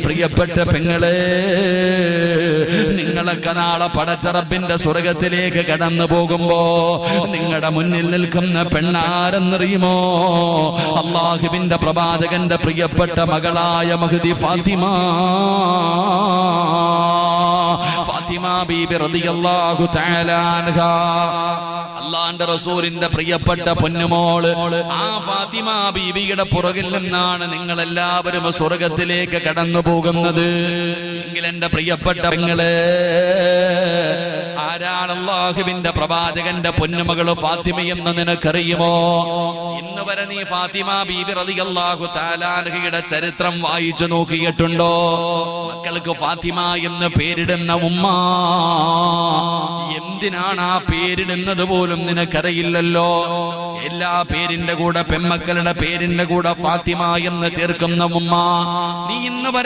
പ്രിയപ്പെട്ട പെങ്ങളെ, നിങ്ങളൊക്കെ നാളെ പടച്ചറപ്പിന്റെ സ്വർഗത്തിലേക്ക് കടന്നു പോകുമ്പോ നിങ്ങളുടെ മുന്നിൽ നിൽക്കുന്ന പെണ്ണാരെന്നറിയുമോ? അല്ലാഹുവിന്റെ പ്രവാചകന്റെ പ്രിയപ്പെട്ട മകളായ മഹ്ദി ഫാത്തിമ ബീബി റളിയല്ലാഹു തആല അൻഹാ, അല്ലാഹുവിന്റെ റസൂലിന്റെ പ്രിയപ്പെട്ട പൊന്നുമോള്. ആ ഫാത്തിമ ബീബിയുടെ പുറകിൽ നിന്നാണ് നിങ്ങൾ എല്ലാവരും സ്വർഗത്തിലേക്ക് കടന്നു പോകുന്നത്. എങ്കിൽ എന്റെ പ്രിയപ്പെട്ട പെങ്ങളെ, ആരാണ് അല്ലാഹുവിന്റെ പ്രവാചകന്റെ പൊന്നുമകള് ഫാത്തിമയെന്ന് നിനക്കറിയുമോ? ഇന്ന് വരെ നീ ഫാത്തിമ ബീബി റളിയല്ലാഹു തആല അൻഹയുടെ ചരിത്രം വായിച്ചു നോക്കിയിട്ടുണ്ടോ? മക്കൾക്ക് ഫാത്തിമ എന്ന് പേരിടുന്ന ഉമ്മ എന്തിനാണ് ആ പേരിടുന്നത് പോലും നിനക്കറിയില്ലല്ലോ. എല്ലാ പേരിന്റെ കൂടെ, പെൺമക്കളുടെ പേരിന്റെ കൂടെ ഫാത്തിമ എന്ന് ചേർക്കുന്ന ഉമ്മ, നീ ഇന്ന് വരെ